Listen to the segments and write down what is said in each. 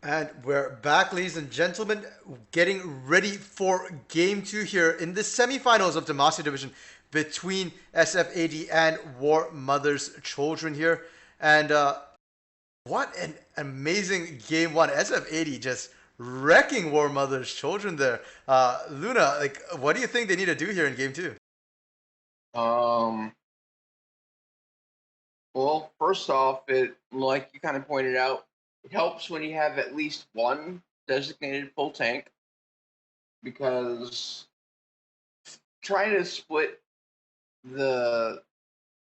And we're back, ladies and gentlemen, getting ready for game two here in the semifinals of Demacia division between SFAD and Warmother's children here. And what an amazing game one. SF80 just wrecking Warmother's children there. Luna, like, what do you think they need to do here in game two? Um, well, first off, it like you kind of pointed out, it helps when you have at least one designated full tank because trying to split the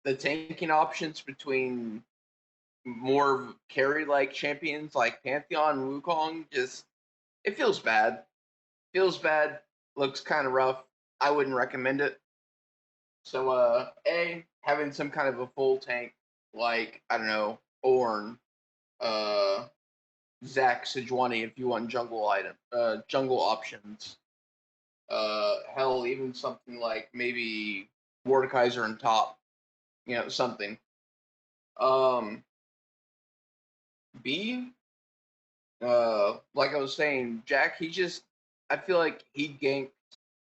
the tanking options between more carry like champions like Pantheon and Wukong just it feels bad. Feels bad, looks kind of rough. I wouldn't recommend it. So A, having some kind of a full tank like I don't know, Orn, uh Zach Sejuani if you want jungle options. Hell, even something like maybe Mordekaiser and top, something. Um, B, like I was saying, Jack, I feel like he ganked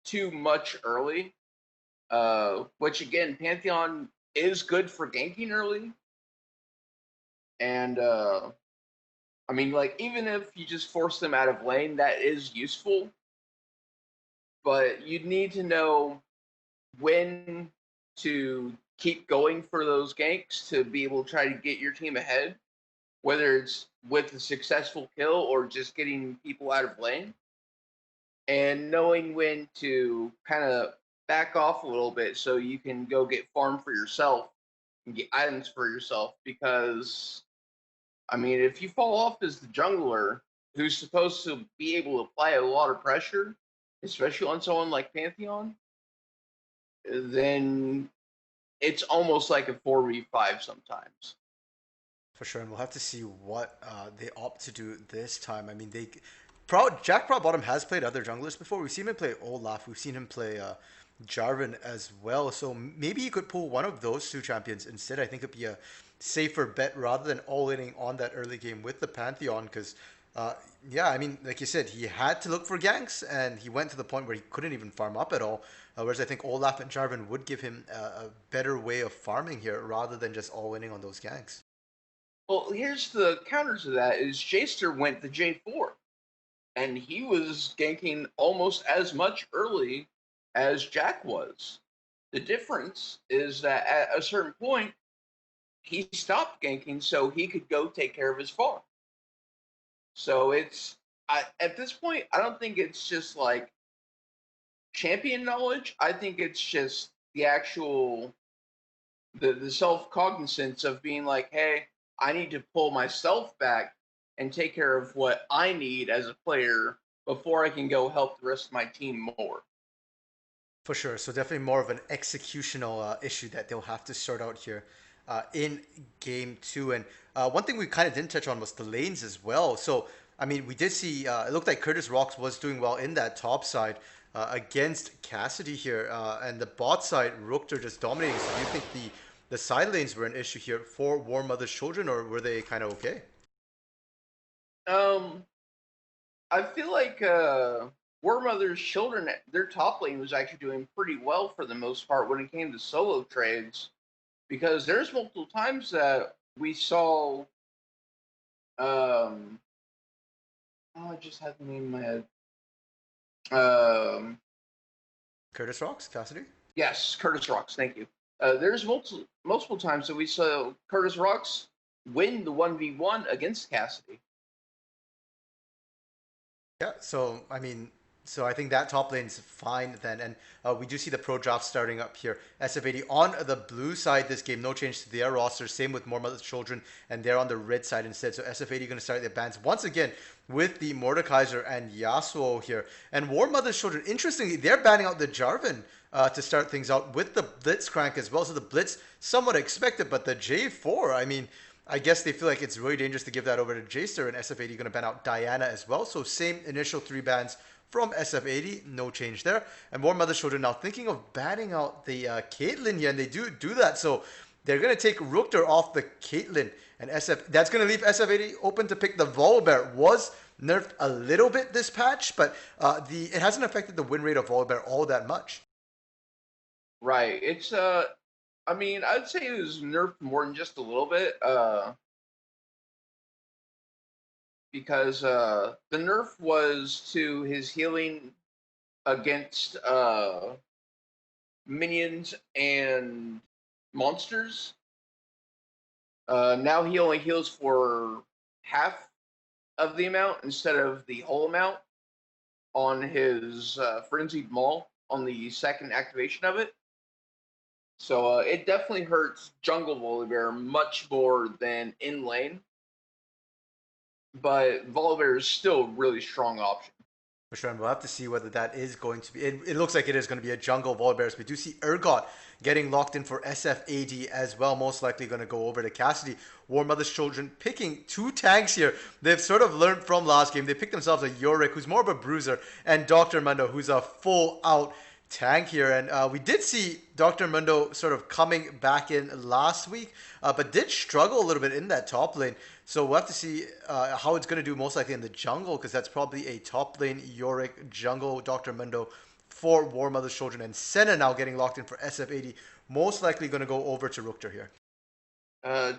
too much early. Which again, Pantheon is good for ganking early, and I mean, like even if you just force them out of lane, that is useful. But you'd need to know when to keep going for those ganks to be able to try to get your team ahead, whether it's with a successful kill or just getting people out of lane, and knowing when to kind of back off a little bit so you can go get farm for yourself and get items for yourself. Because, I mean, if you fall off as the jungler who's supposed to be able to apply a lot of pressure, especially on someone like Pantheon, then it's almost like a 4v5 sometimes. For sure, and we'll have to see what they opt to do this time. I mean, Jack Prot Bottom has played other junglers before. We've seen him play Olaf. We've seen him play Jarvan as well. So maybe you could pull one of those two champions instead. I think it'd be a safer bet rather than all-inning on that early game with the Pantheon. Because, yeah, I mean, like you said, he had to look for ganks, and he went to the point where he couldn't even farm up at all. Whereas I think Olaf and Jarvan would give him a better way of farming here rather than just all-inning on those ganks. Well, here's the counter to that is Jaster went the J4 and he was ganking almost as much early as Jack was. The difference is that at a certain point he stopped ganking so he could go take care of his farm. So at this point I don't think it's just like champion knowledge. I think it's just the actual the self cognizance of being like, hey, I need to pull myself back and take care of what I need as a player before I can go help the rest of my team more. For sure. So definitely more of an executional issue that they'll have to sort out here in game two. And one thing we kind of didn't touch on was the lanes as well. So I mean, we did see it looked like Curtis Rocks was doing well in that top side against Cassidy here, and the bot side Rookter just dominating. So do you think the side lanes were an issue here for War Mother's children, or were they kind of okay? Um, I feel like Warmother's children, their top lane was actually doing pretty well for the most part when it came to solo trades, because there's multiple times that we saw. Oh, I just had the name in my head. Um, Curtis Rocks, Cassidy. Yes, Curtis Rocks. Thank you. There's multiple times that we saw Curtis Rocks win the 1v1 against Cassidy. Yeah, so I mean, so I think that top lane's fine then, and we do see the pro draft starting up here. SF80 on the blue side this game, no change to their roster. Same with More Mother's Children, and they're on the red side instead. So SF80 going to start their bans once again with the Mordekaiser and Yasuo here. And War Mother's Children, interestingly, they're banning out the Jarvan to start things out with the Blitzcrank as well. So the Blitz somewhat expected, but the J4, I mean. I guess they feel like it's really dangerous to give that over to Jaster, and SF80 going to ban out Diana as well. So same initial three bans from SF80, no change there. And more Mother Children now thinking of banning out the Caitlyn here, and they do that. So They're going to take Rukter off the Caitlyn and SF. That's going to leave SF80 open to pick the Volibear. Was nerfed a little bit this patch, but it hasn't affected the win rate of Volibear all that much. Right. It's I mean, I'd say it was nerfed more than just a little bit, because the nerf was to his healing against minions and monsters. Now he only heals for half of the amount instead of the whole amount on his Frenzied Maul on the second activation of it. So it definitely hurts jungle Volibear much more than in lane, but Volibear is still a really strong option. For sure, and we'll have to see whether that is going to be. It looks like it is going to be a jungle Volibears. We do see Urgot getting locked in for SFAD as well. Most likely going to go over to Cassidy. Warmother's Children picking two tanks here. They've sort of learned from last game. They picked themselves a Yorick, who's more of a bruiser, and Dr. Mundo, who's a full out tank here. And we did see Dr. Mundo sort of coming back in last week, but did struggle a little bit in that top lane. So we'll have to see how it's going to do most likely in the jungle, because that's probably a top lane Yorick jungle Dr. Mundo for Warmother's Children. And Senna now getting locked in for SF80. Most likely going to go over to Rukter here.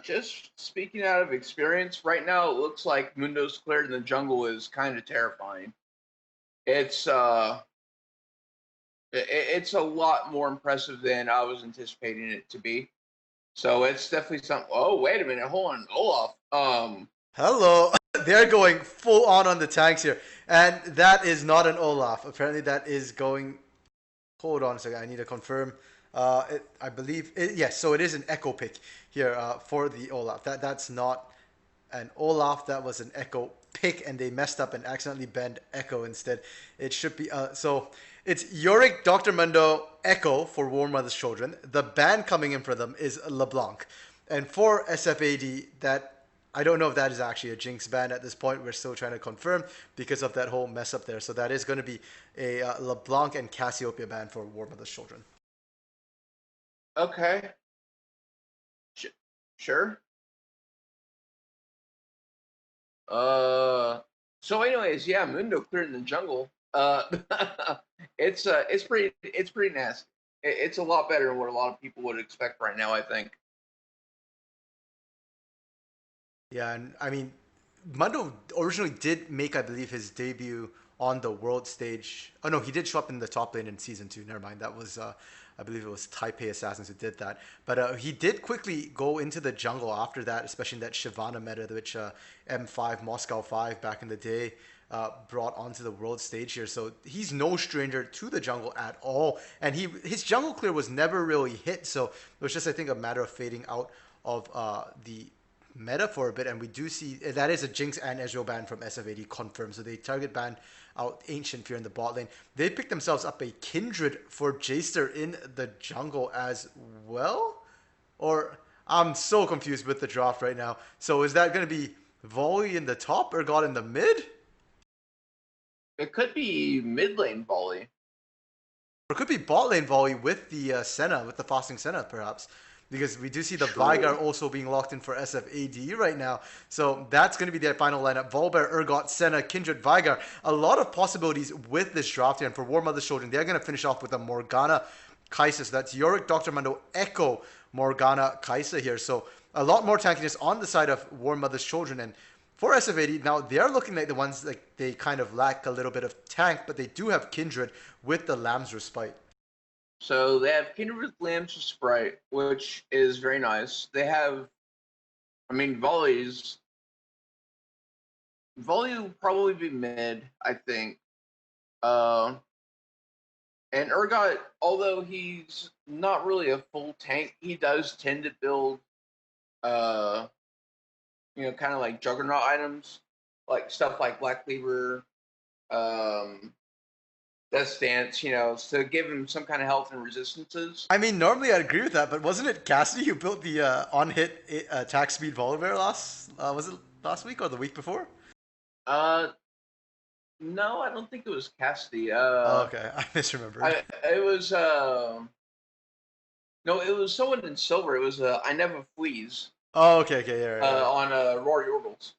Just speaking out of experience, right now it looks like Mundo's cleared and the jungle is kind of terrifying. It's it's a lot more impressive than I was anticipating it to be. So it's definitely something. Oh, wait a minute, hold on, Olaf. Hello. They're going full on the tanks here. And that is not an Olaf. Apparently that is going... Hold on a second. I need to confirm. I believe... yes, so it is an Echo pick here for the Olaf. That's not an Olaf. That was an Echo pick, and they messed up and accidentally banned Echo instead. It should be... so it's Yorick, Dr. Mundo, Echo for Warmother's Children. The ban coming in for them is LeBlanc. And for SFAD, that... I don't know if that is actually a Jinx ban at this point. We're still trying to confirm because of that whole mess up there. So that is going to be a LeBlanc and Cassiopeia ban for Warmother's Children. Okay. Sure. So anyways, yeah, Mundo cleared in the jungle. It's pretty nasty. It's a lot better than what a lot of people would expect right now, I think. Yeah, and I mean, Mundo originally did make, I believe, his debut on the world stage. Oh no, he did show up in the top lane in season 2. Never mind, that was I believe it was Taipei Assassins who did that. But he did quickly go into the jungle after that, especially in that Shyvana meta, which M5 Moscow 5 back in the day brought onto the world stage here. So he's no stranger to the jungle at all, and his jungle clear was never really hit. So it was just, I think, a matter of fading out of the meta for a bit. And we do see that is a Jinx and Ezreal ban from SF80 confirmed. So they target ban out Ancient Fear in the bot lane. They picked themselves up a Kindred for Jaster in the jungle as well. Or I'm so confused with the draft right now. So is that going to be Volley in the top or God in the mid? It could be mid lane volley. Or it could be bot lane Volley with the Senna, with the fasting Senna perhaps. Because we do see the True. Veigar also being locked in for SFAD right now. So that's going to be their final lineup. Volibear, Urgot, Senna, Kindred, Veigar. A lot of possibilities with this draft here. And for Warmother's Children, they're going to finish off with a Morgana Kai'Sa. So that's Yorick, Dr. Mundo, Echo, Morgana Kai'Sa here. So a lot more tankiness on the side of Warmother's Children. And for SF80, now they are looking like the ones like they kind of lack a little bit of tank, but they do have Kindred with the Lamb's Respite. So they have Kindred with Lamb's Sprite, which is very nice. They have, I mean, volleys. Volley will probably be mid, I think. And Urgot, although he's not really a full tank, he does tend to build, kind of like Juggernaut items, like stuff like Black Cleaver, Death Stance, to give him some kind of health and resistances. I mean, normally I'd agree with that, but wasn't it Cassidy who built the on-hit attack speed Volibear was it last week or the week before? No, I don't think it was Cassidy. Oh, okay, I misremembered. It was No, it was someone in silver. It was I never flees Oh, okay, okay, yeah, right, right. on Rory Orbals.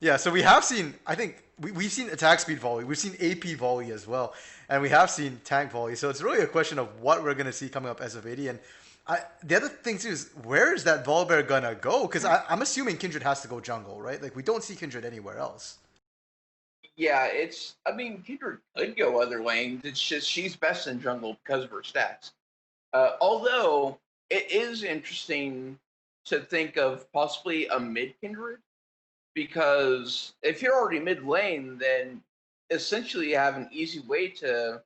Yeah, so we have seen, I think, we've seen attack speed volley, we've seen AP volley as well, and we have seen tank volley. So it's really a question of what we're going to see coming up SF80. And the other thing too is, where is that Volibear going to go? Because I'm assuming Kindred has to go jungle, right? Like, we don't see Kindred anywhere else. Yeah, it's. I mean, Kendra could go other lanes. It's just she's best in jungle because of her stats. Although it is interesting to think of possibly a mid Kindred because if you're already mid lane, then essentially you have an easy way to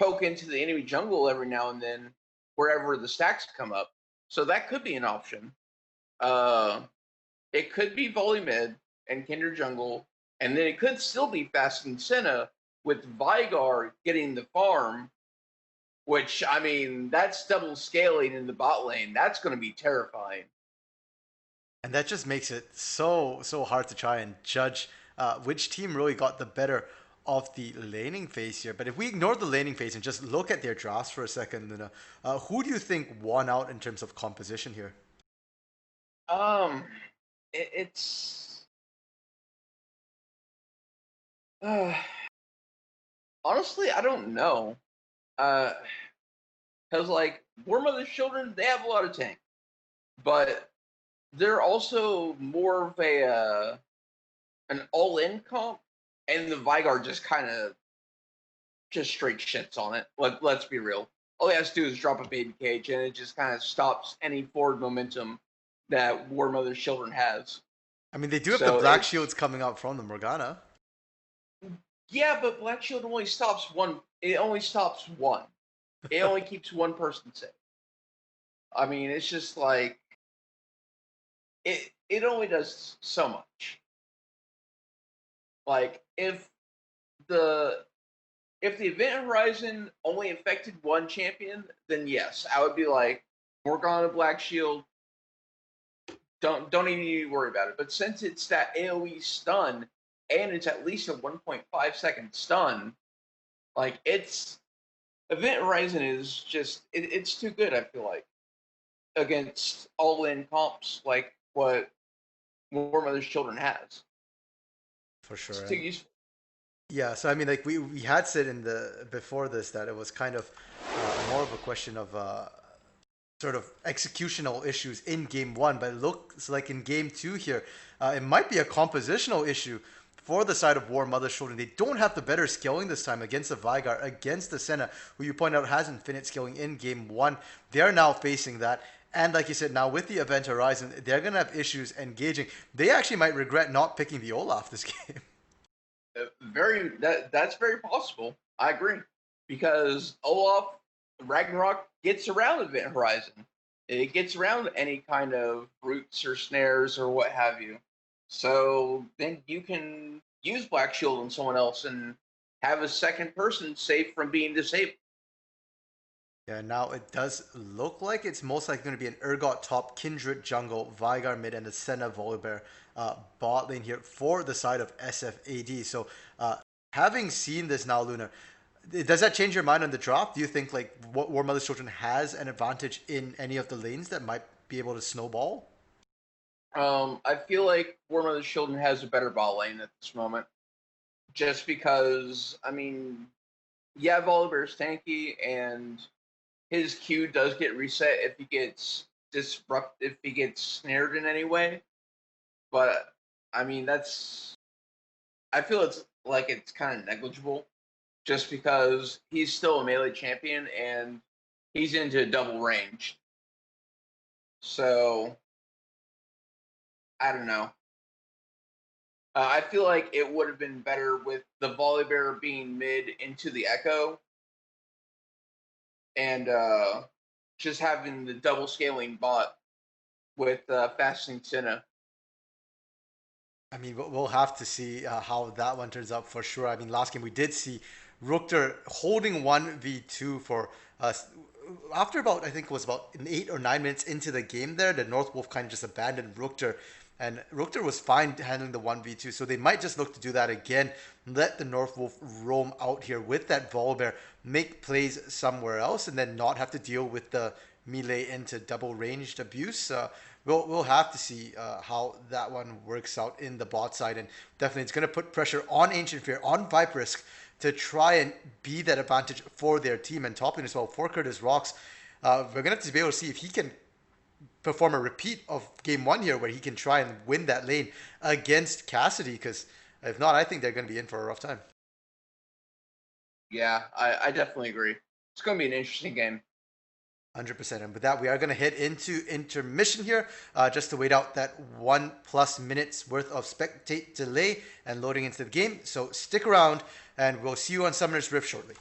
poke into the enemy jungle every now and then wherever the stacks come up. So that could be an option. Uh, it could be volley mid and Kinder jungle, and then it could still be fast and Senna with Vigar getting the farm, which I mean that's double scaling in the bot lane. That's going to be terrifying. And that just makes it so hard to try and judge which team really got the better of the laning phase here. But if we ignore the laning phase and just look at their drafts for a second, Luna, who do you think won out in terms of composition here? Um, it's uh, honestly I don't know. Because like Warmother's children, they have a lot of tank, but they're also more of a an all-in comp, and the Vigar just kind of just straight shits on it. Let's be real. All he has to do is drop a baby cage, and it just kind of stops any forward momentum that Warmother's children has. I mean, they do have the So Black it's Shields coming out from the Morgana. yeah, but Black Shield only stops one. It only stops one. It only keeps one person safe. I mean, it's just like it only does so much. Like the if the event horizon only affected one champion, then yes, I would be like Morgana Black Shield. Don't even need to worry about it. But since it's that AOE stun and it's at least a 1.5 second stun, like it's event horizon is just it's too good. I feel like against all in comps like what Warmother's Children has. For It's sure. too And useful. yeah, so I mean, like we had said in the before this that it was kind of more of a question of sort of executional issues in game one, but it looks like in game two here, it might be a compositional issue for the side of War Mother Children. They don't have the better scaling this time against the Vigar, against the Senna, who you point out has infinite scaling in game one. They are now facing that. And like you said, now with the Event Horizon, they're going to have issues engaging. They actually might regret not picking the Olaf this game. That's very possible. I agree because Olaf Ragnarok gets around Event Horizon. It gets around any kind of roots or snares or what have you. So then you can use Black Shield on someone else and have a second person safe from being disabled. Yeah, now it does look like it's most likely going to be an Urgot top, Kindred jungle, Vigar mid, and the Senna Volibear bot lane here for the side of SFAD. So, having seen this now, Luna, does that change your mind on the drop? Do you think like War Mother's Children has an advantage in any of the lanes that might be able to snowball? I feel like Warmother's Children has a better ball lane at this moment, just because I mean, yeah, Volibear's tanky and his Q does get reset if he gets if he gets snared in any way. But I mean, I feel it's like it's kind of negligible, just because he's still a melee champion and he's into double range. So I don't know. I feel like it would have been better with the Volibear being mid into the Echo and just having the double scaling bot with Fasting Senna. I mean, we'll have to see how that one turns out for sure. I mean, last game we did see Rookter holding 1v2 for us. After about, I think it was about 8 or 9 minutes into the game there, the North Wolf kind of just abandoned Rookter And Rookter was fine handling the 1v2, so they might just look to do that again. Let the North Wolf roam out here with that Volibear, make plays somewhere else, and then not have to deal with the melee into double ranged abuse. We'll have to see how that one works out in the bot side, and definitely it's going to put pressure on Ancient Fear, on Viperisk, to try and be that advantage for their team. And top lane as well, for Curtis Rocks, we're going to have to be able to see if he can perform a repeat of game one here where he can try and win that lane against Cassidy, because if not, I think they're going to be in for a rough time. Yeah, I definitely agree. It's going to be an interesting game. 100%. And with that, we are going to head into intermission here, just to wait out that 1+ minutes worth of spectate delay and loading into the game. So stick around, and we'll see you on Summoner's Rift shortly.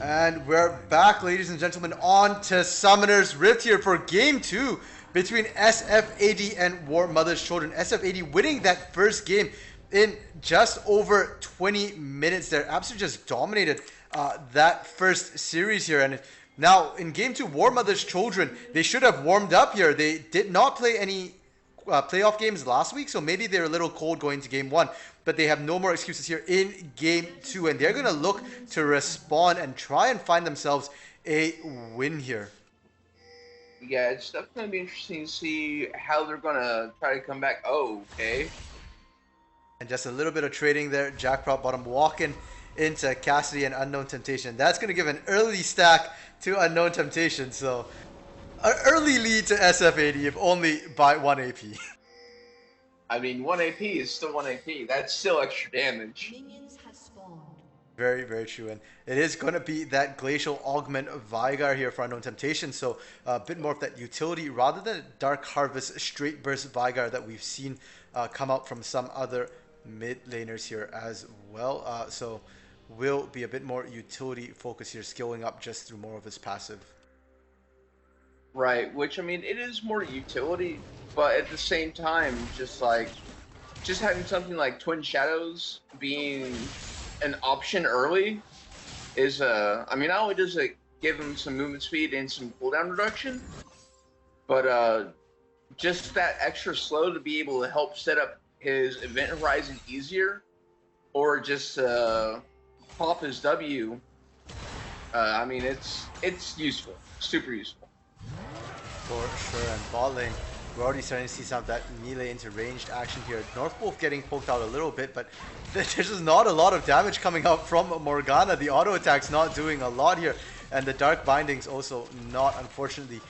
And we're back, ladies and gentlemen, on to Summoner's Rift here for Game 2 between SFAD and Warmother's Children. SFAD winning that first game in just over 20 minutes there. Absolutely just dominated that first series here. And now in Game 2, Warmother's Children, they should have warmed up here. They did not play any playoff games last week, so maybe they're a little cold going to Game 1. But they have no more excuses here in Game 2, and they're going to look to respond and try and find themselves a win here. Yeah, it's definitely going to be interesting to see how they're going to try to come back. Oh, okay. And just a little bit of trading there. Jackpot bottom walking into Cassidy and Unknown Temptation. That's going to give an early stack to Unknown Temptation, so an early lead to SFAD, if only by 1 AP. I mean, 1 AP is still 1 AP. That's still extra damage. Minions have spawned. Very, very true. And it is going to be that Glacial Augment Vigar here for Unknown Temptation. So a bit more of that utility rather than Dark Harvest Straight Burst Vigar that we've seen come out from some other mid laners here as well. So will be a bit more utility focus here, skilling up just through more of his passive. Right, which, I mean, it is more utility, but at the same time, just having something like Twin Shadows being an option early is, I mean, not only does it give him some movement speed and some cooldown reduction, but just that extra slow to be able to help set up his event horizon easier, or just pop his W. I mean, it's useful, super useful. For sure, and bot lane, we're already starting to see some of that melee into ranged action here. North Wolf getting poked out a little bit, but there's just not a lot of damage coming out from Morgana. The auto attack's not doing a lot here. and the Dark Bindings also not, unfortunately,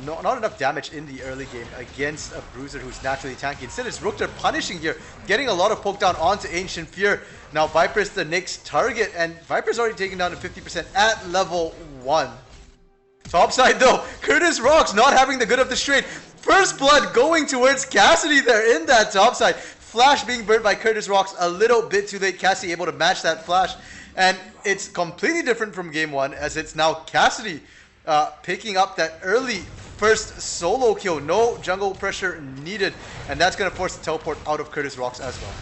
not enough damage in the early game against a Bruiser who's naturally tanky. Instead, it's Rookter punishing here, getting a lot of poke down onto Ancient Fear. Now Viper's the next target, and Viper's already taken down to 50% at level 1. Topside though, Curtis Rocks not having the good of the straight. First blood going towards Cassidy there in that topside. Flash being burnt by Curtis Rocks a little bit too late. Cassidy able to match that flash. And it's completely different from game 1 as it's now Cassidy picking up that early first solo kill. No jungle pressure needed. And that's going to force the teleport out of Curtis Rocks as well.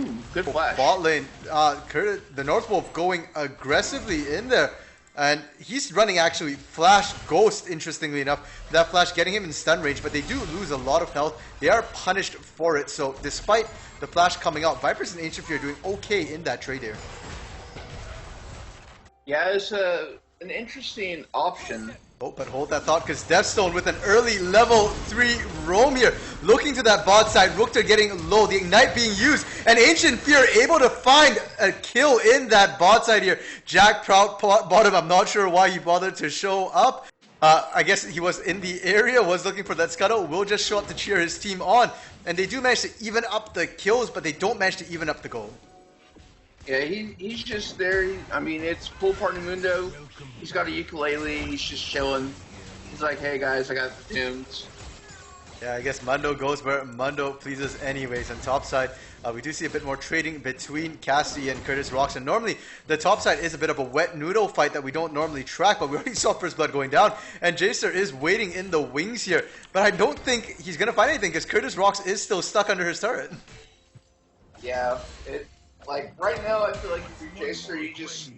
Ooh, good flash. Bot lane, the North Wolf going aggressively in there. And he's running actually Flash Ghost, interestingly enough. That Flash getting him in stun range, but they do lose a lot of health. They are punished for it. So despite the Flash coming out, Vipers and Ancient Fear are doing okay in that trade here. Yeah, it's an interesting option. Oh, but hold that thought, because Deathstone with an early level 3 roam here. Looking to that bot side, Rookter getting low, the Ignite being used, and Ancient Fear able to find a kill in that bot side here. Jack Prout bottom, I'm not sure why he bothered to show up. I guess he was in the area, was looking for that scuttle, will just show up to cheer his team on. And they do manage to even up the kills, but they don't manage to even up the goal. Yeah, he's just there. I mean, it's Pool Party Mundo. He's got a ukulele. He's just chilling. He's like, hey guys, I got the tunes. Yeah, I guess Mundo goes where Mundo pleases anyways. On top side, we do see a bit more trading between Cassidy and Curtis Rocks. And normally, the top side is a bit of a wet noodle fight that we don't normally track, but we already saw First Blood going down. And Jacer is waiting in the wings here. But I don't think he's going to find anything, because Curtis Rocks is still stuck under his turret. Yeah, like, right now, I feel like if you're Jacer, you just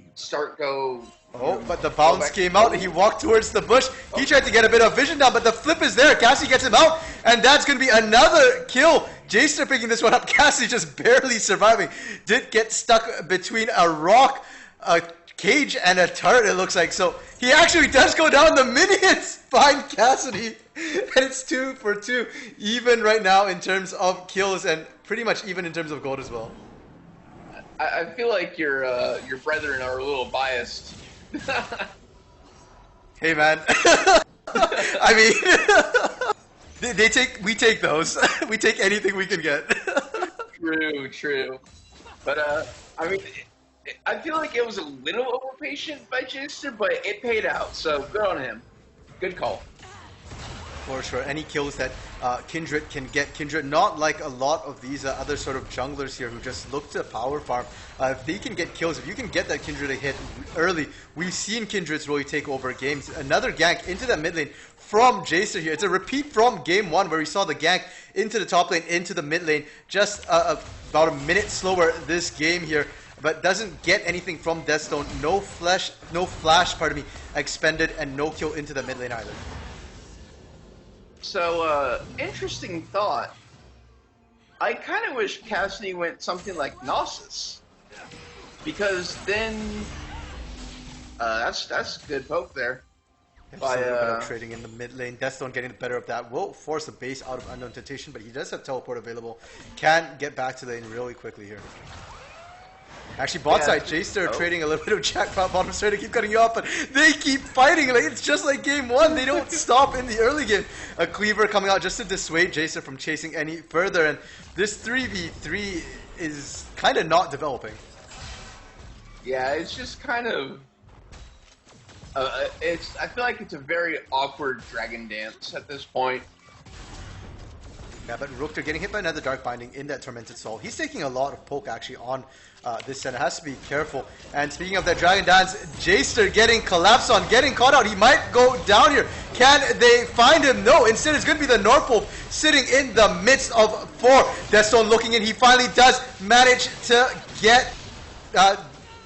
go... Oh, but the bounce came out. He walked towards the bush. He tried to get a bit of vision down, but the flip is there. Cassie gets him out, and that's going to be another kill. Jacer picking this one up. Cassie just barely surviving. Did get stuck between a rock, a cage, and a turret, it looks like. So he actually does go down. The minions find Cassidy, and it's 2 for 2. Even right now in terms of kills, and pretty much even in terms of gold as well. I feel like your brethren are a little biased. Hey man, I mean, we take those. We take anything we can get. True. But I mean, I feel like it was a little overpatient by Jaster, but it paid out. So good on him. Good call. For sure. Any kills that Kindred can get. Kindred, not like a lot of these other sort of junglers here who just look to power farm. If they can get kills, if you can get that Kindred a hit early, we've seen Kindreds really take over games. Another gank into that mid lane from Jacer here. It's a repeat from game 1 where we saw the gank into the top lane, into the mid lane. Just about a minute slower this game here. But doesn't get anything from Deathstone. No flash, expended, and no kill into the mid lane either. So, interesting thought. I kind of wish Cassidy went something like Gnosis. Because then... that's good poke there. By, a little bit of trading in the mid lane. Deathstone getting the better of that. Will force the base out of Unknown Temptation, but he does have teleport available. Can get back to lane really quickly here. Actually, bot side, Jaster trading a little bit of jackpot bottom, sorry to keep cutting you off, but they keep fighting. Like, it's just like game 1. They don't stop in the early game. A cleaver coming out just to dissuade Jaster from chasing any further, and this 3v3 is kind of not developing. Yeah, it's just kind of... I feel like it's a very awkward dragon dance at this point. Yeah, but Rookter getting hit by another Dark Binding in that Tormented Soul. He's taking a lot of poke actually on this center. Has to be careful. And speaking of that Dragon Dance, Jaster getting collapsed on, getting caught out. He might go down here. Can they find him? No. Instead, it's going to be the North Wolf sitting in the midst of 4. Deathstone looking in. He finally does manage to get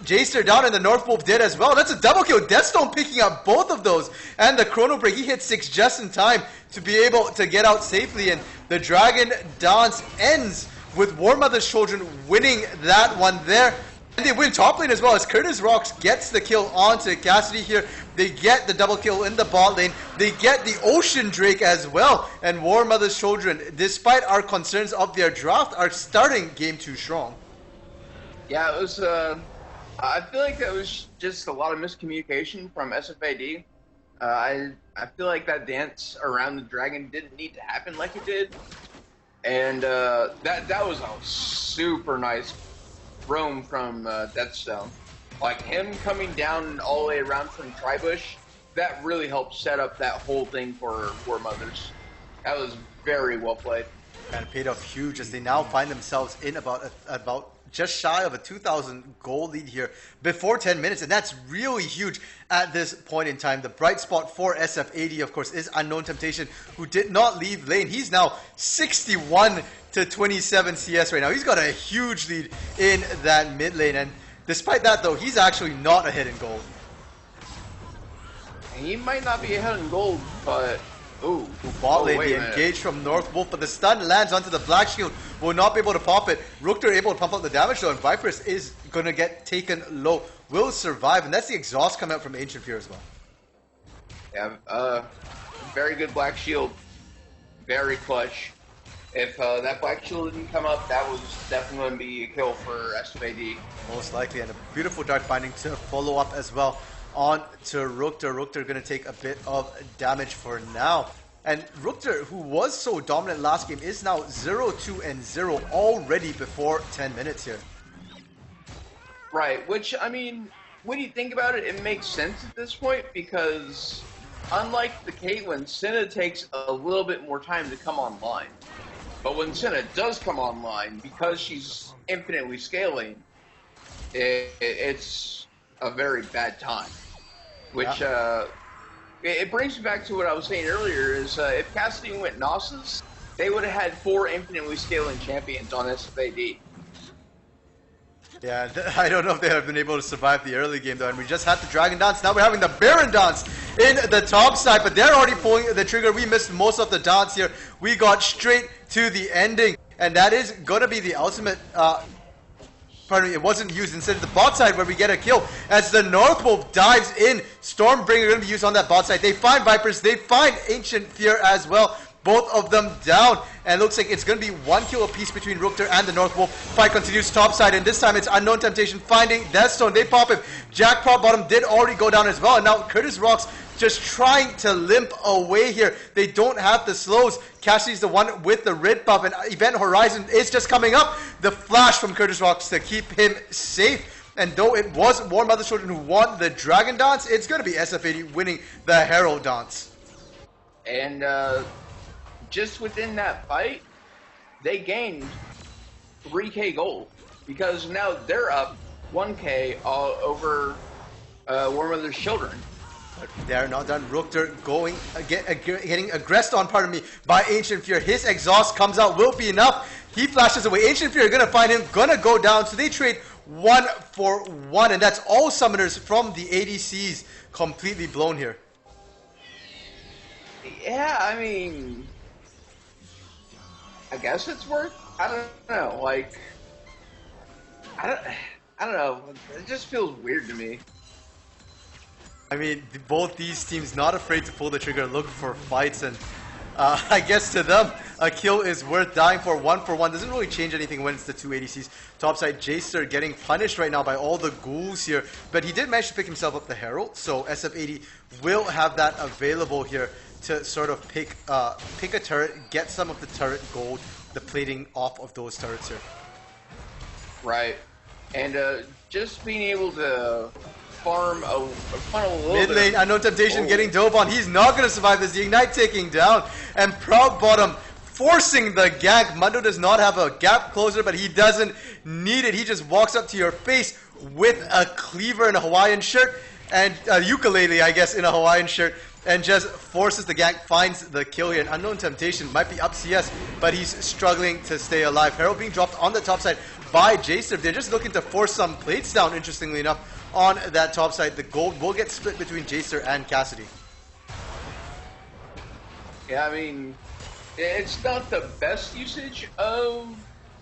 Jaster down, and the North Wolf did as well. That's a double kill. Deathstone picking up both of those. And the Chrono Break, he hit 6 just in time to be able to get out safely. And the Dragon Dance ends with Warmother's Children winning that one there. And they win top lane as well as Curtis Rocks gets the kill onto Cassidy here. They get the double kill in the bot lane. They get the Ocean Drake as well. And Warmother's Children, despite our concerns of their draft, are starting game 2 strong. Yeah, it was I feel like that was just a lot of miscommunication from SFAD. I feel like that dance around the dragon didn't need to happen like it did, and that was a super nice roam from Deathstone. Like him coming down all the way around from Tribush, that really helped set up that whole thing for Warmothers. That was very well played. And it paid off huge as they now find themselves in about just shy of a 2,000 goal lead here before 10 minutes, and that's really huge at this point in time. The bright spot for SF80, of course, is Unknown Temptation, who did not leave lane. He's now 61 to 27 CS right now. He's got a huge lead in that mid lane, and despite that, though, he's actually not ahead in gold. He might not be ahead in gold, but ooh. Bot lane, the engage from North Wolf, but the stun lands onto the Black Shield. Will not be able to pop it. Rookter able to pump up the damage though, and Viper's is going to get taken low. Will survive, and that's the exhaust coming out from Ancient Fear as well. Yeah, very good Black Shield. Very clutch. If that Black Shield didn't come up, that was definitely going to be a kill for SFAD. Most likely, and a beautiful Dark Binding to follow up as well on to Rookter. Rookter going to take a bit of damage for now. And Rookter, who was so dominant last game, is now 0-2-0 already before 10 minutes here. Right, which, I mean, when you think about it, it makes sense at this point because unlike the Caitlyn, Senna takes a little bit more time to come online. But when Senna does come online, because she's infinitely scaling, it's a very bad time. Which, it brings me back to what I was saying earlier, is if Cassidy went Gnosis, they would have had 4 infinitely scaling champions on SFAD. Yeah, I don't know if they have been able to survive the early game though, and we just had the Dragon Dance. Now we're having the Baron Dance in the top side, but they're already pulling the trigger. We missed most of the dance here. We got straight to the ending, and that is going to be the ultimate... Pardon me, it wasn't used. Instead of the bot side where we get a kill as the North Wolf dives in. Stormbringer going to be used on that bot side. They find Vipers. They find Ancient Fear as well. Both of them down. And it looks like it's going to be 1 kill apiece between Rookter and the North Wolf. Fight continues top side. And this time it's Unknown Temptation finding Deathstone. They pop him. Jack Prop Bottom did already go down as well. And now Curtis Rocks just trying to limp away here. They don't have the slows. Cassidy's the one with the red buff, and Event Horizon is just coming up. The flash from Curtis Rocks to keep him safe. And though it was Warmother's children who won the Dragon Dance, it's going to be SF80 winning the Herald Dance. And just within that fight, they gained 3k gold because now they're up 1k over Warmother's children. But they are not done. Rookter getting aggressed on, pardon me, by Ancient Fear. His exhaust comes out, will be enough. He flashes away. Ancient Fear going to find him, going to go down. So they trade 1 for 1. And that's all summoners from the ADCs completely blown here. Yeah, I mean, I guess it's worth, I don't know, like, I don't know. It just feels weird to me. I mean, both these teams not afraid to pull the trigger, look for fights, and I guess to them, a kill is worth dying for. 1 for 1 doesn't really change anything when it's the 2 ADCs. Topside, Jaster getting punished right now by all the ghouls here, but he did manage to pick himself up the Herald, so SF80 will have that available here to sort of pick a turret, get some of the turret gold, the plating off of those turrets here. Right, and just being able to farm a little mid lane, Unknown Temptation getting dove on. He's not going to survive this. The Ignite taking down. And Proud Bottom forcing the gank. Mundo does not have a gap closer, but he doesn't need it. He just walks up to your face with a cleaver and a Hawaiian shirt. And a ukulele, I guess, in a Hawaiian shirt. And just forces the gank, finds the kill here. And Unknown Temptation might be up CS, but he's struggling to stay alive. Herald being dropped on the top side by Jaster. They're just looking to force some plates down, interestingly enough. On that top side, the gold will get split between Jaster and Cassidy. Yeah, I mean, it's not the best usage of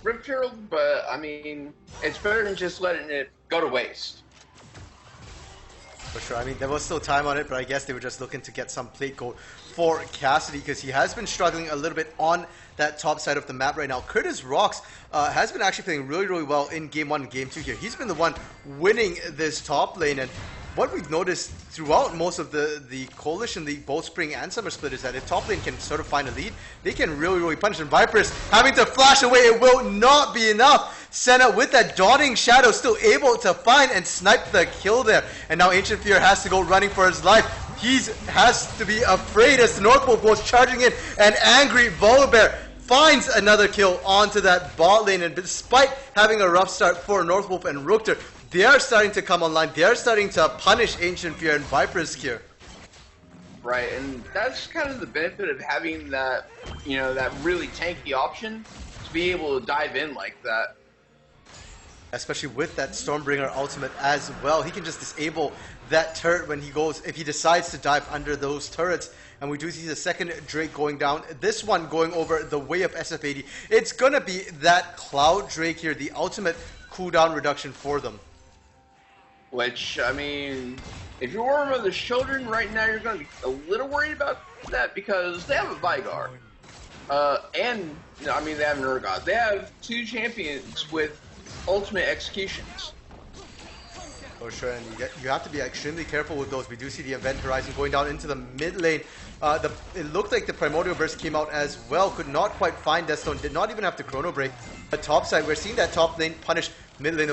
Rift Herald, but I mean, it's better than just letting it go to waste. For sure. I mean, there was still time on it, but I guess they were just looking to get some plate gold for Cassidy because he has been struggling a little bit on that top side of the map right now. Curtis Rocks has been actually playing really, really well in Game 1 and Game 2 here. He's been the one winning this top lane, and what we've noticed throughout most of the Coalition League, both Spring and Summer Split, is that if top lane can sort of find a lead, they can really, really punish. And Viper's having to flash away. It will not be enough. Senna with that dawning shadow still able to find and snipe the kill there. And now Ancient Fear has to go running for his life. He has to be afraid as the Northwolf goes charging in, and angry Volibear finds another kill onto that bot lane. And despite having a rough start for Northwolf and Rookter, they are starting to come online. They are starting to punish Ancient Fear and Viper's here. Right, and that's kind of the benefit of having that, you know, that really tanky option to be able to dive in like that. Especially with that Stormbringer ultimate as well. He can just disable that turret when he goes, if he decides to dive under those turrets. And we do see the second Drake going down. This one going over the way of SFAD. It's going to be that Cloud Drake here, the ultimate cooldown reduction for them. Which, I mean, if you're Warmother's children right now, you're going to be a little worried about that because they have a Vigar. And, you know, I mean, they have an Urgot. They have two champions with ultimate executions. For sure, and you have to be extremely careful with those. We do see the Event Horizon going down into the mid lane. It looked like the Primordial Burst came out as well. Could not quite find Deathstone. Did not even have to Chrono Break. The top side, we're seeing that top lane punish mid lane.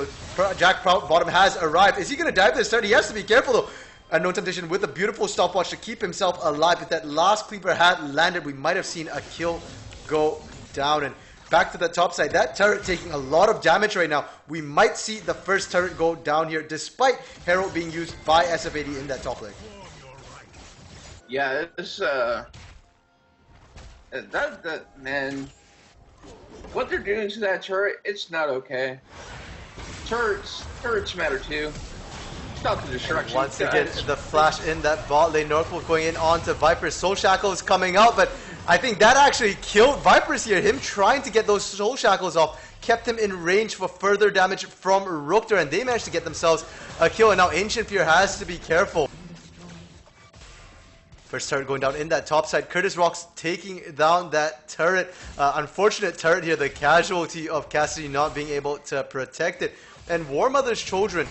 Jack Prout bottom has arrived. Is he going to dive this turn? He has to be careful though. Unknown Temptation with a beautiful stopwatch to keep himself alive. If that last Creeper had landed, we might have seen a kill go down. And back to the top side, that turret taking a lot of damage right now. We might see the first turret go down here, despite Herald being used by SFAD in that top lane. Yeah, this, man, what they're doing to that turret, it's not okay. Turrets matter too. Stop the destruction. Once again, the flash in that bot lane. Northwolf going in onto Viper. Soul Shackle is coming out, but I think that actually killed Viper's here. Him trying to get those Soul Shackles off kept him in range for further damage from Rookter, and they managed to get themselves a kill. And now Ancient Fear has to be careful. First turret going down in that top side. Curtis Rocks taking down that turret. Unfortunate turret here, the casualty of Cassidy not being able to protect it. And Warmother's Children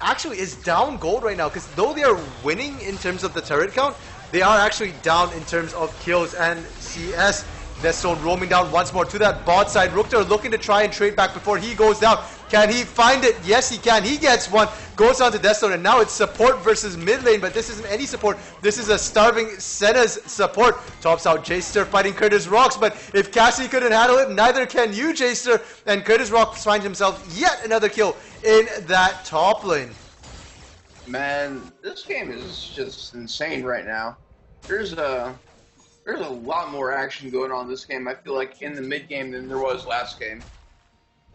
actually is down gold right now, because though they are winning in terms of the turret count, they are actually down in terms of kills and CS. Deathstone roaming down once more to that bot side. Rookter looking to try and trade back before he goes down. Can he find it? Yes, he can. He gets one. Goes down to Deathstone, and now it's support versus mid lane, but this isn't any support. This is a starving Senna's support. Tops out Jaster fighting Curtis Rocks, but if Cassidy couldn't handle it, neither can you, Jaster. And Curtis Rocks finds himself yet another kill in that top lane. Man, this game is just insane right now. There's a lot more action going on in this game, I feel like, in the mid game than there was last game.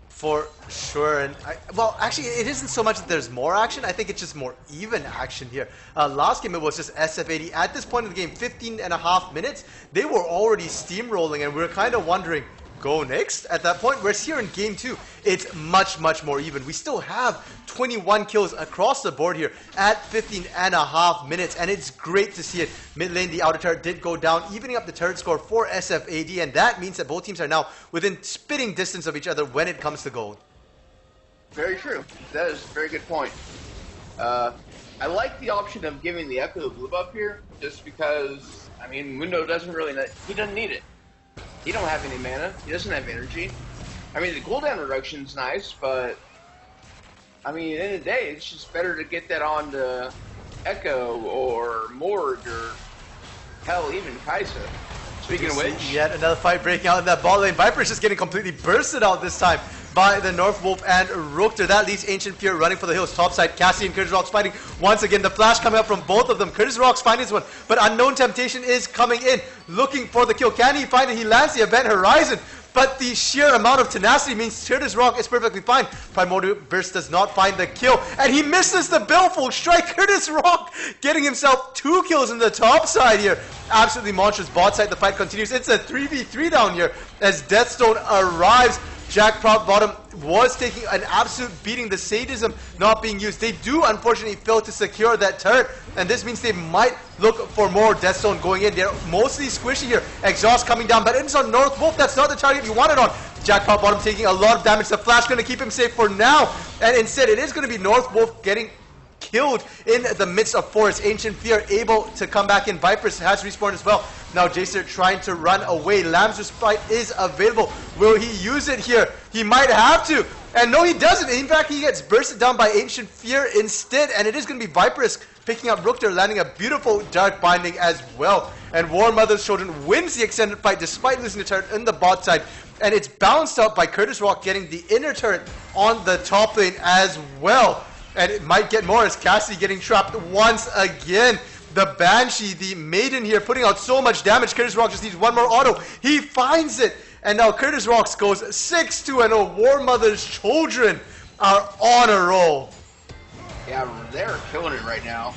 For sure. And well, actually, it isn't so much that there's more action. I think it's just more even action here. Last game, it was just SFAD. At this point in the game, 15.5 minutes, they were already steamrolling, and we were kind of wondering, go next at that point. Whereas here in game 2, it's much, much more even. We still have 21 kills across the board here at 15.5 minutes, and it's great to see it. Mid lane, the outer turret did go down, evening up the turret score for SFAD, and that means that both teams are now within spitting distance of each other when it comes to gold. Very true. That is a very good point. I like the option of giving the Echo the blue buff here, just because, I mean, Mundo doesn't really, he doesn't need it. He don't have any mana. He doesn't have energy. I mean, the cooldown reduction's nice, but I mean, at the end of the day, it's just better to get that on to Echo or Morg or hell, even Kaisa. Speaking of which, yet another fight breaking out in that bot lane. Viper's just getting completely bursted out this time by the Northwolf and Rookter. That leaves Ancient Fear running for the hills. Topside, Cassie and Curtis Rocks fighting once again. The flash coming up from both of them. Curtis Rocks finds one, but Unknown Temptation is coming in, looking for the kill. Can he find it? He lands the Event Horizon, but the sheer amount of tenacity means Curtis Rock is perfectly fine. Primordial Burst does not find the kill, and he misses the Baleful Strike. Curtis Rock getting himself 2 kills in the top side here. Absolutely monstrous. Bot side, the fight continues. It's a 3v3 down here as Deathstone arrives, Jack Prop Bottom was taking an absolute beating. The sadism not being used. They do unfortunately fail to secure that turret, and this means they might look for more Death Zone going in. They're mostly squishy here. Exhaust coming down, but it's on North Wolf. That's not the target you wanted on. Jack Prop Bottom taking a lot of damage. The Flash going to keep him safe for now, and instead it is going to be North Wolf getting killed in the midst of forest. Ancient Fear able to come back in. Vipers has respawned as well. Now Jacer trying to run away. Lamb's Respite is available. Will he use it here? He might have to. And no, he doesn't. In fact, he gets bursted down by Ancient Fear instead. And it is going to be Vipers picking up Rookter, landing a beautiful Dark Binding as well. And Warmother's Children wins the extended fight despite losing the turret in the bot side. And it's balanced out by Curtis Rock getting the inner turret on the top lane as well. And it might get more as Cassidy getting trapped once again. The Banshee, the Maiden here, putting out so much damage. Curtis Rocks just needs one more auto. He finds it. And now Curtis Rocks goes 6-2-0. Warmother's Children are on a roll. Yeah, they're killing it right now.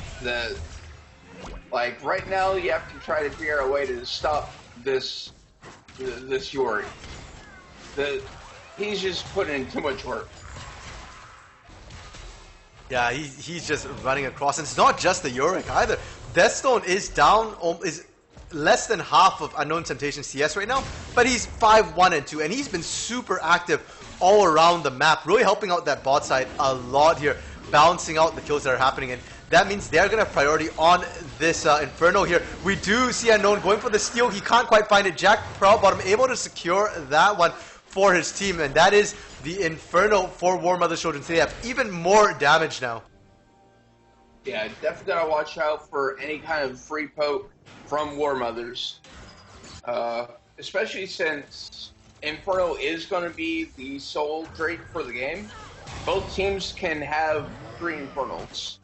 Right now, you have to try to figure out a way to stop this Yori. He's just putting in too much work. Yeah, he's just running across. And it's not just the Yorick either. Deathstone is down, is less than half of Unknown Temptation CS right now, but he's 5-1-2, and he's been super active all around the map, really helping out that bot side a lot here, balancing out the kills that are happening, and that means they're going to have priority on this Inferno here. We do see Unknown going for the steal. He can't quite find it. Jack Proudbottom able to secure that one for his team, and that is the Inferno for Warmother's Children. So they have even more damage now. Yeah, definitely gotta watch out for any kind of free poke from Warmothers. Especially since Inferno is going to be the sole trait for the game. Both teams can have 3 Infernals.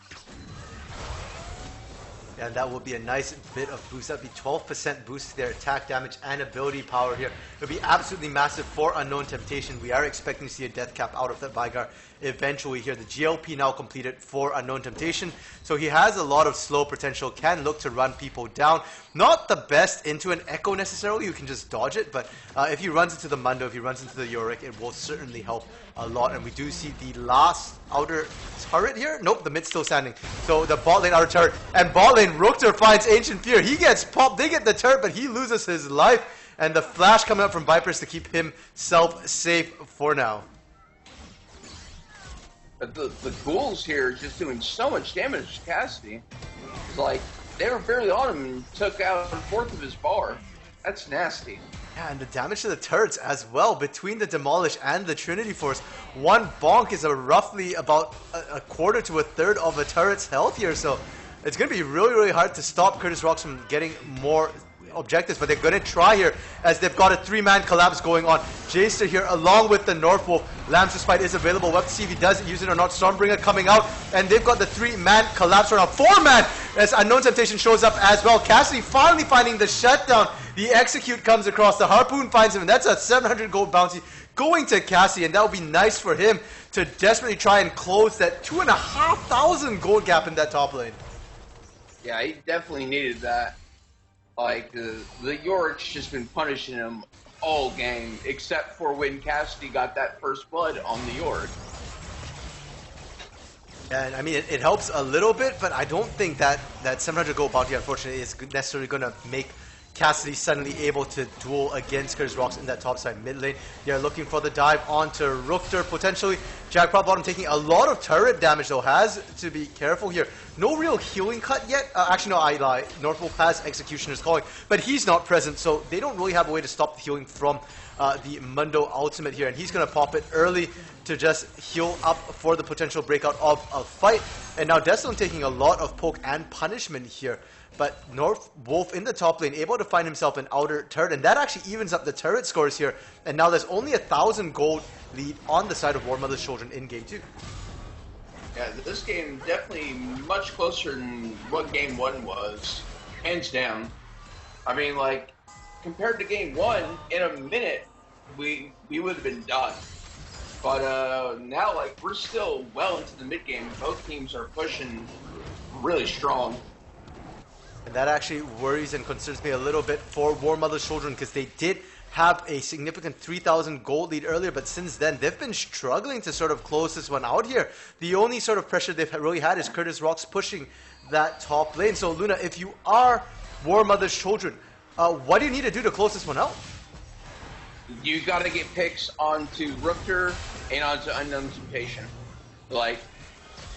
And that will be a nice bit of boost. That would be 12% boost to their attack damage and ability power here. It will be absolutely massive for Unknown Temptation. We are expecting to see a death cap out of that Vigar eventually here. The GLP now completed for Unknown Temptation. So he has a lot of slow potential, can look to run people down. Not the best into an Echo necessarily, you can just dodge it, but if he runs into the Mundo, if he runs into the Yorick, it will certainly help a lot. And we do see the last outer turret here. Nope, the mid's still standing. So the bot lane outer turret, and bot lane Rookter finds Ancient Fear. He gets popped, they get the turret, but he loses his life. And the flash coming up from Vipers to keep himself safe for now. The ghouls here are just doing so much damage to Cassidy. It's like, they were barely on him and took out 1/4 of his bar. That's nasty. Yeah, and the damage to the turrets as well. Between the Demolish and the Trinity Force, one bonk is roughly about a quarter to a third of a turret's health here. So it's going to be really, really hard to stop Curtis Rocks from getting more objectives, but they're going to try here as they've got a 3-man collapse going on. Jaster here along with the Northwolf. Lamb's Respite is available. We'll have to see if he does use it or not. Stormbringer coming out, and they've got the 3-man collapse right now. 4-man as Unknown Temptation shows up as well. Cassidy finally finding the shutdown. The execute comes across. The Harpoon finds him, and that's a 700 gold bounty going to Cassidy, and that would be nice for him to desperately try and close that 2,500 gold gap in that top lane. Yeah, he definitely needed that. Like, the Yorick's just been punishing him all game, except for when Cassidy got that first blood on the Yorick. And I mean, it helps a little bit, but I don't think that 700 gold bounty, unfortunately, is necessarily going to make Cassidy suddenly able to duel against Curtis Rocks in that topside mid lane. They are looking for the dive onto Rookter, potentially. Jack Prop Bottom taking a lot of turret damage, though. Has to be careful here. No real healing cut yet. Actually, no, I lie. Northwolf has Executioner's Calling, but he's not present, so they don't really have a way to stop the healing from the Mundo ultimate here. And he's going to pop it early to just heal up for the potential breakout of a fight. And now Deathstone taking a lot of poke and punishment here. But Northwolf in the top lane able to find himself an outer turret, and that actually evens up the turret scores here. And now there's only 1,000 gold lead on the side of Warmother's Children in game 2. Yeah, this game definitely much closer than what game 1 was, hands down. I mean, like, compared to game 1, in a minute, we would have been done. But now, like, we're still well into the mid game. Both teams are pushing really strong. And that actually worries and concerns me a little bit for Warmother's Children, because they did have a significant 3,000 gold lead earlier, but since then they've been struggling to sort of close this one out here. The only sort of pressure they've really had is Curtis Rocks pushing that top lane. So Luna, if you are Warmother's children, what do you need to do to close this one out? You got to get picks onto Rookter and onto Unknown Temptation. Like,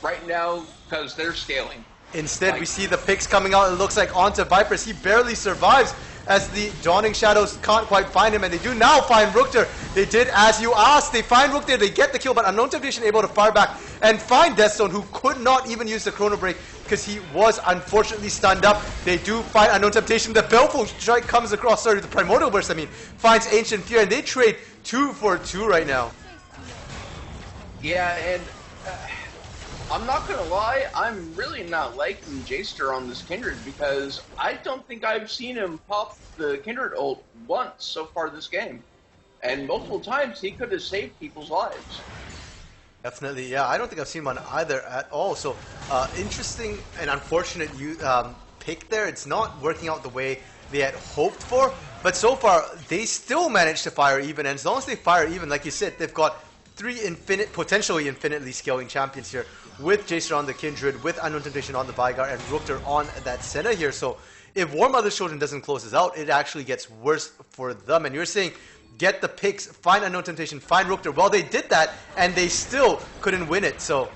right now, because they're scaling. Instead, we see the picks coming out, it looks like, onto Vipers. He barely survives as the Dawning Shadows can't quite find him, and they do now find Rookter. They did as you asked. They find Rookter, they get the kill, but Unknown Temptation able to fire back and find Deathstone, who could not even use the Chrono Break because he was unfortunately stunned up. They do find Unknown Temptation. The Baleful Strike comes across, sorry, the Primordial Burst, finds Ancient Fear, and they trade 2 for 2 right now. Yeah, and I'm not gonna lie, I'm really not liking Jaster on this Kindred because I don't think I've seen him pop the Kindred ult once so far this game. And multiple times he could have saved people's lives. Definitely, yeah. I don't think I've seen one either at all. So, interesting and unfortunate pick there. It's not working out the way they had hoped for. But so far, they still managed to fire even. And as long as they fire even, like you said, they've got 3 potentially infinitely scaling champions here, with Jason on the Kindred, with Unknown Temptation on the Vygar, and Rookter on that center here. So if Warmother's Children doesn't close this out, it actually gets worse for them. And you're saying, get the picks, find Unknown Temptation, find Rookter. Well, they did that, and they still couldn't win it. So,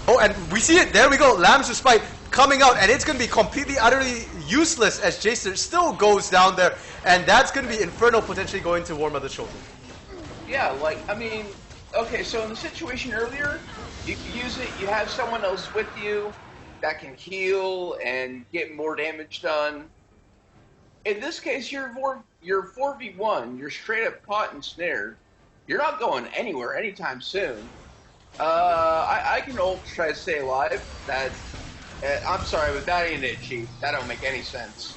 oh, and we see it. There we go. Lamb's Respite coming out, and it's going to be completely, utterly useless as Jason still goes down there. And that's going to be Inferno potentially going to Warmother's Children. Yeah, like, I mean, okay, so in the situation earlier, you can use it, you have someone else with you that can heal and get more damage done. In this case, you're 4v1, you're straight up caught and snared. You're not going anywhere anytime soon. I can ult try to stay alive. That, I'm sorry, but that ain't it, Chief. That don't make any sense.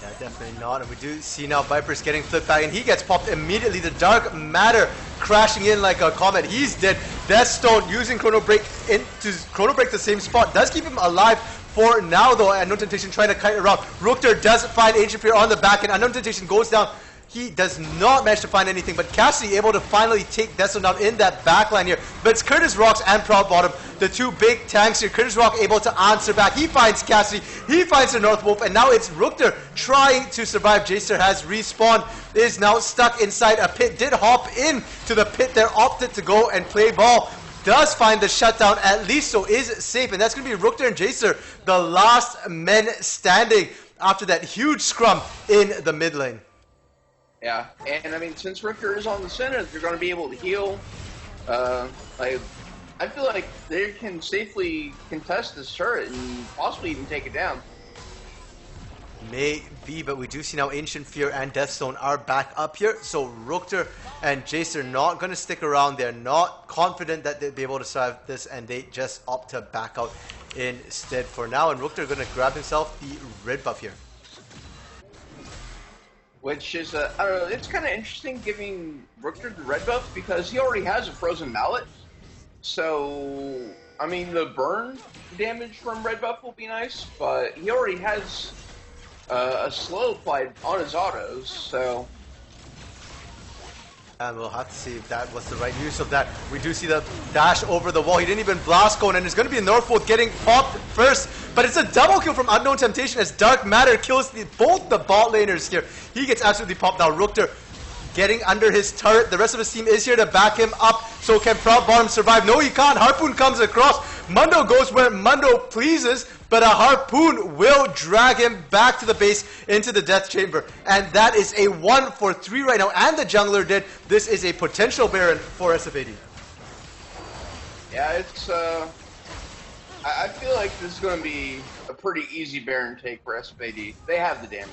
Yeah, definitely not. And we do see now Viper's getting flipped back, and he gets popped immediately. The Dark Matter crashing in like a comet. He's dead. Deathstone using Chrono Break to Chrono Break the same spot. Does keep him alive for now, though. Unknown Temptation trying to kite around. Rookter does find Ancient Fear on the back, and Unknown Temptation goes down. He does not manage to find anything, but Cassidy able to finally take Deathstone down in that backline here. But it's Curtis Rocks and Proud Bottom, the 2 big tanks here. Curtis Rock able to answer back. He finds Cassidy, he finds the North Wolf, and now it's Rookter trying to survive. Jaster has respawned, is now stuck inside a pit. Did hop in to the pit there, opted to go and play ball. Does find the shutdown at least, so is safe. And that's going to be Rookter and Jaster, the last men standing after that huge scrum in the mid lane. Yeah, and I mean, since Rookter is on the center, they're going to be able to heal. I feel like they can safely contest this turret and possibly even take it down. Maybe, but we do see now Ancient Fear and Deathstone are back up here. So Rookter and Jace are not going to stick around. They're not confident that they'll be able to survive this, and they just opt to back out instead for now. And Rookter going to grab himself the red buff here. Which is, I don't know, it's kind of interesting giving Rookter the red buff because he already has a Frozen Mallet. So, I mean, the burn damage from red buff will be nice, but he already has a slow applied on his autos, so... And we'll have to see if that was the right use of that. We do see the dash over the wall. He didn't even blast going, and it's going to be Northwood getting popped first. But it's a double kill from Unknown Temptation as Dark Matter kills both the bot laners here. He gets absolutely popped now. Rookter getting under his turret. The rest of his team is here to back him up. So can Proud Bottom survive? No, he can't. Harpoon comes across. Mundo goes where Mundo pleases, but a Harpoon will drag him back to the base into the Death Chamber. And that is a 1 for 3 right now. And the jungler did. This is a potential Baron for SFAD. Yeah, it's... I feel like this is going to be a pretty easy Baron take for SFAD. They have the damage.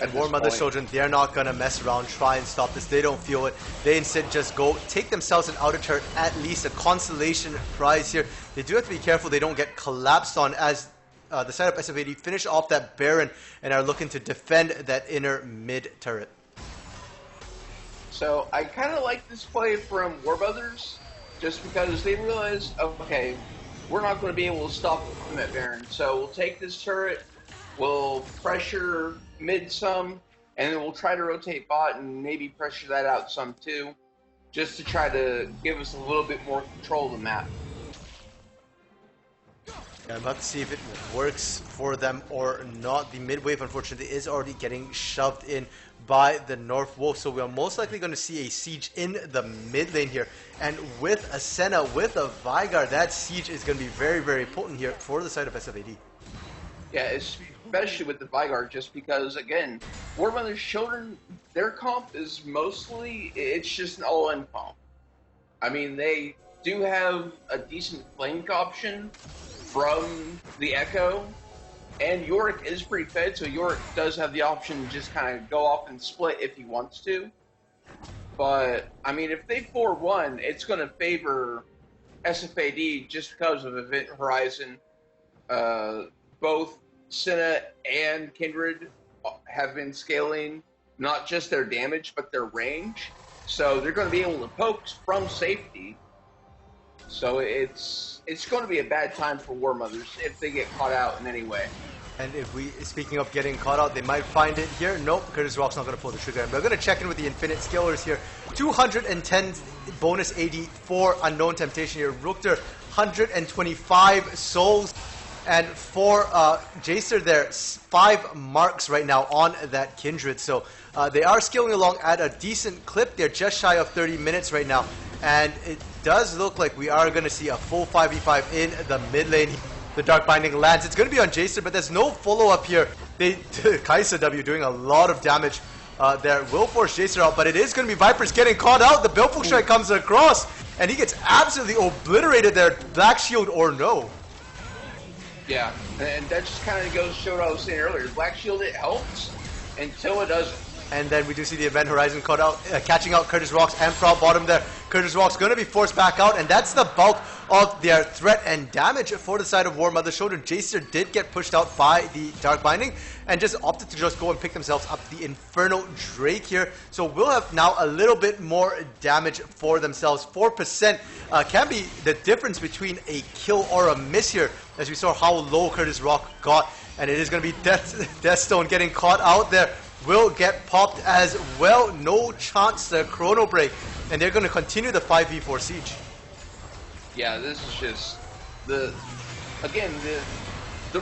And Warmother's children, they're not going to mess around, try and stop this. They don't feel it. They instead just go, take themselves an outer turret, at least a consolation prize here. They do have to be careful they don't get collapsed on as the side of SFAD finish off that Baron and are looking to defend that inner mid turret. So I kind of like this play from Warmothers just because they realize, okay, we're not going to be able to stop them at Baron. So we'll take this turret, we'll pressure mid some, and then we'll try to rotate bot and maybe pressure that out some too, just to try to give us a little bit more control of the map. Yeah, I'm about to see if it works for them or not. The mid wave, unfortunately, is already getting shoved in by the North Wolf, so we are most likely going to see a siege in the mid lane here. And with a Senna, with a Vygar, that siege is going to be very, very potent here for the side of SFAD. Yeah, especially with the Vygar, just because, again, Warmother's children, their comp is mostly, it's just an all-in comp. I mean, they do have a decent flank option from the Echo, and Yorick is pretty fed, so Yorick does have the option to just kind of go off and split if he wants to. But, I mean, if they 4-1, it's going to favor SFAD just because of Event Horizon. Both Senna and Kindred have been scaling not just their damage, but their range. So they're going to be able to poke from safety. So it's going to be a bad time for Warmothers if they get caught out in any way. And if we, speaking of getting caught out, they might find it here. Nope, Curtis Rock's not going to pull the trigger. And we're going to check in with the Infinite Skillers here. 210 bonus AD for Unknown Temptation here. Rukter, 125 souls. And for Jacer there, 5 marks right now on that Kindred. So they are scaling along at a decent clip. They're just shy of 30 minutes right now. And it does look like we are going to see a full 5v5 in the mid lane. The Dark Binding lands. It's going to be on Jacer, but there's no follow-up here. Kai'Sa W doing a lot of damage there. Will force Jacer out, but it is going to be Vipers getting caught out. The Baleful Strike comes across, and he gets absolutely obliterated there. Black Shield or no. Yeah, and that just kind of goes to show what I was saying earlier. Black Shield, it helps until it doesn't. And then we do see the Event Horizon caught out, catching out Curtis Rocks and Proud Bottom there. Curtis Rocks going to be forced back out, and that's the bulk of their threat and damage for the side of Warmother Children. Jacer did get pushed out by the Dark Binding and just opted to just go and pick themselves up the Inferno Drake here. So we'll have now a little bit more damage for themselves. 4% can be the difference between a kill or a miss here, as we saw how low Curtis Rock got. And it is going to be Deathstone getting caught out there. Will get popped as well. No chance to Chrono Break. And they're going to continue the 5v4 siege. Yeah, this is just the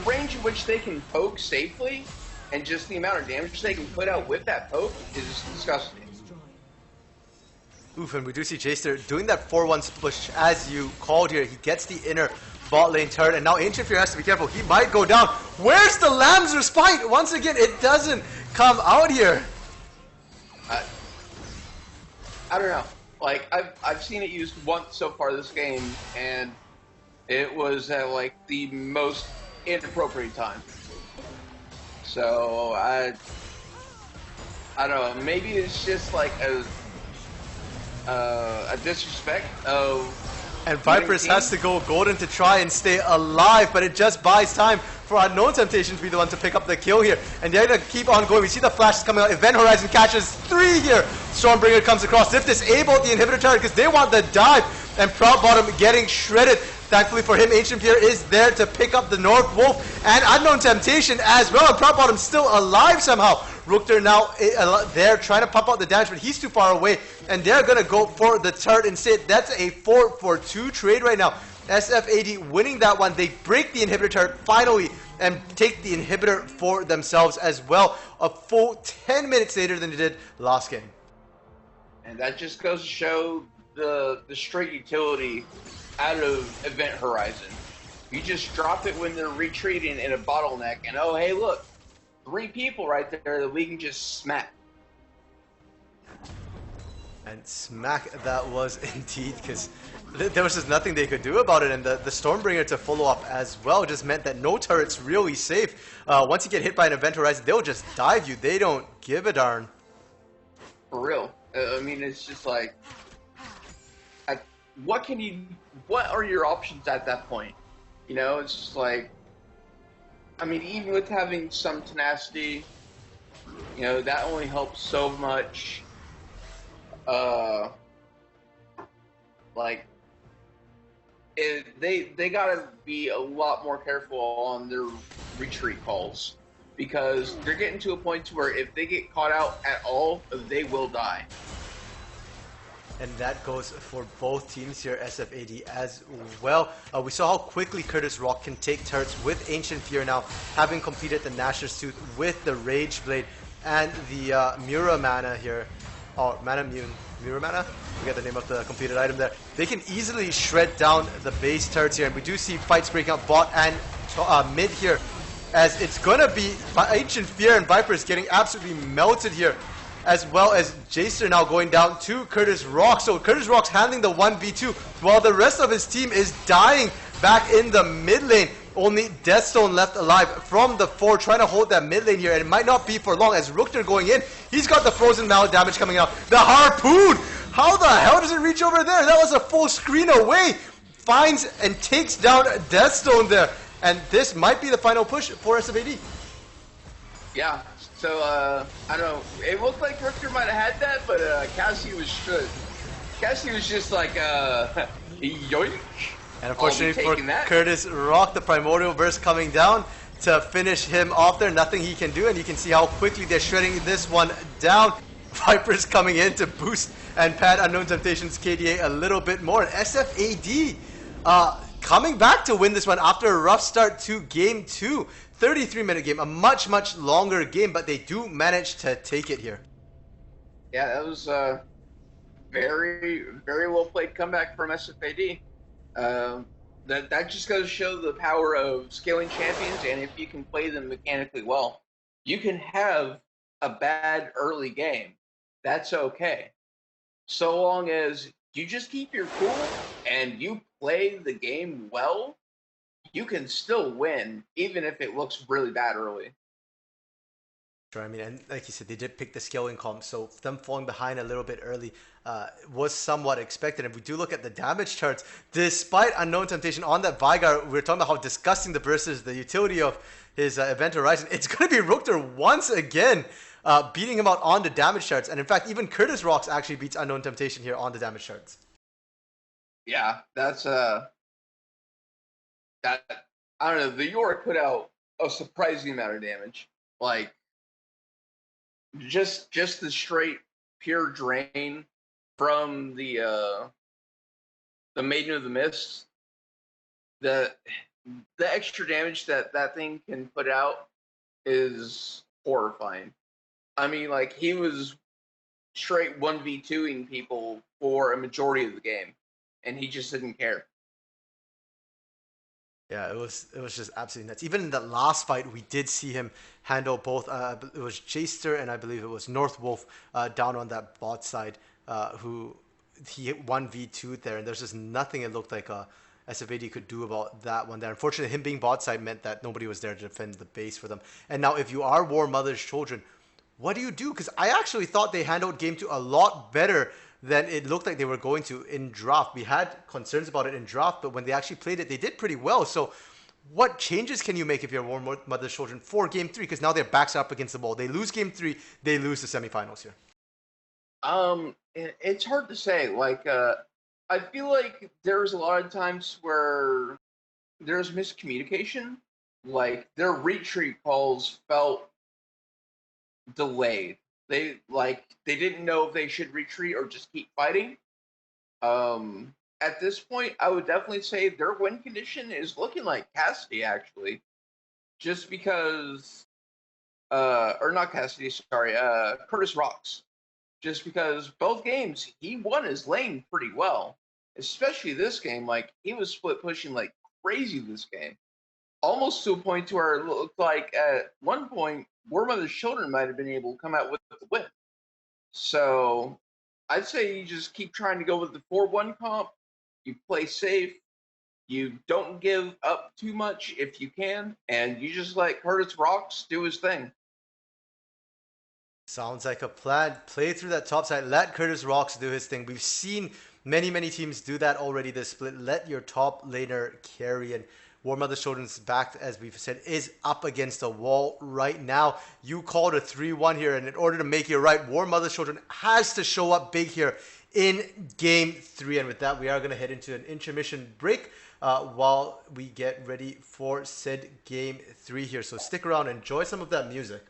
range in which they can poke safely and just the amount of damage they can put out with that poke is disgusting. Oof, and we do see Jacer doing that 4-1 splish as you called here. He gets the inner bot lane turret, and now Ancient Fear has to be careful. He might go down. Where's the Lamb's Respite? Once again, it doesn't come out here. I don't know. Like, I've seen it used once so far this game, and it was at, like, the most inappropriate time. So, I don't know. Maybe it's just, like, a disrespect of... And Vipers has to go golden to try and stay alive, but it just buys time for Unknown Temptation to be the one to pick up the kill here. And they're going to keep on going. We see the flashes coming out. Event Horizon catches 3 here. Stormbringer comes across. They've disabled the inhibitor turret because they want the dive. And Proud Bottom getting shredded. Thankfully for him, Ancient Fear is there to pick up the North Wolf and Unknown Temptation as well. And Proud Bottom still alive somehow. Rukter now there trying to pump out the damage, but he's too far away. And they're going to go for the turret instead. That's a 4-for-2 trade right now. SFAD winning that one. They break the inhibitor turret finally and take the inhibitor for themselves as well. A full 10 minutes later than they did last game. And that just goes to show the straight utility out of Event Horizon. You just drop it when they're retreating in a bottleneck, and oh, hey, look, 3 people right there that we can just smack. And smack that was indeed, because there was just nothing they could do about it. And the Stormbringer to follow up as well just meant that no turret's really safe. Once you get hit by an Event Horizon, they'll just dive you. They don't give a darn. For real. I mean, it's just like, what are your options at that point? You know, it's just like, I mean, even with having some tenacity, you know, that only helps so much. They gotta be a lot more careful on their retreat calls. because they're getting to a point to where if they get caught out at all, they will die. And that goes for both teams here, SFAD as well. We saw how quickly Curtis Rock can take turrets with Ancient Fear now, having completed the Nashor's Tooth with the Rage Blade and the Mura Mana here. Oh, Mana Mune. Mura Mana? Forget the name of the completed item there. They can easily shred down the base turrets here, and we do see fights breaking out bot and mid here, as it's gonna be Ancient Fear and Vipers getting absolutely melted here, as well as Jaster now going down to Curtis Rock. So Curtis Rock's handling the 1v2 while the rest of his team is dying back in the mid lane. Only Deathstone left alive from the 4, trying to hold that mid lane here, and it might not be for long as Rookter going in. He's got the frozen mallet damage coming out. The Harpoon! How the hell does it reach over there? That was a full screen away. Finds and takes down Deathstone there. And this might be the final push for SFAD. Yeah, so, I don't know. It looked like Rookter might have had that, but Cassie was just like, yoink. And unfortunately for Curtis Rock, the Primordial Burst coming down to finish him off there. Nothing he can do, and you can see how quickly they're shredding this one down. Vipers coming in to boost and pad Unknown Temptations KDA a little bit more. And SFAD coming back to win this one after a rough start to Game 2. 33-minute game, a much, much longer game, but they do manage to take it here. Yeah, that was a very, very well played comeback from SFAD. That just goes to show the power of scaling champions, and if you can play them mechanically well, you can have a bad early game. That's okay. So long as you just keep your cool and you play the game well, you can still win, even if it looks really bad early. Sure, I mean, and like you said, they did pick the scaling comp, so them falling behind a little bit early was somewhat expected. And if we do look at the damage charts, despite Unknown Temptation on that Vygar, we were talking about how disgusting the burst is, the utility of his Event Horizon. It's going to be Rookter once again, beating him out on the damage charts. And in fact, even Curtis Rocks actually beats Unknown Temptation here on the damage charts. Yeah, that's that, I don't know, the Yorick put out a surprising amount of damage. Like, just the straight pure drain from the Maiden of the Mist, the extra damage that thing can put out is horrifying. I mean, like, he was straight 1v2ing people for a majority of the game, and he just didn't care. Yeah, it was just absolutely nuts. Even in the last fight, we did see him handle both. It was Jaster and I believe it was Northwolf down on that bot side, who he hit 1v2 there, and there's just nothing it looked like SFAD could do about that one there. Unfortunately, him being bot side meant that nobody was there to defend the base for them. And now, if you are Warmother's children, what do you do? Because I actually thought they handled Game 2 a lot better than it looked like they were going to in draft. We had concerns about it in draft, but when they actually played it, they did pretty well. So what changes can you make if you're Warmother's children for Game 3? Because now their backs are up against the wall. They lose Game 3, they lose the semifinals here. It's hard to say. Like, I feel like there's a lot of times where there's miscommunication. Like, their retreat calls felt delayed. They didn't know if they should retreat or just keep fighting. At this point, I would definitely say their win condition is looking like Cassidy, actually. Just because, or not Cassidy, sorry, Curtis Rocks. Just because both games, he won his lane pretty well. Especially this game, like, he was split pushing like crazy this game. Almost to a point to where it looked like at one point, Warmother's children might have been able to come out with the win. So I'd say you just keep trying to go with the 4-1 comp. You play safe. You don't give up too much if you can. And you just let Curtis Rocks do his thing. Sounds like a plan. Play through that top side. Let Curtis Rocks do his thing. We've seen many, many teams do that already this split. Let your top laner carry, and Warmother's Children's back, as we've said, is up against the wall right now. You called a 3-1 here, and in order to make it right, Warmother's Children has to show up big here in game 3. And with that, we are going to head into an intermission break while we get ready for said game 3 here. So stick around, enjoy some of that music.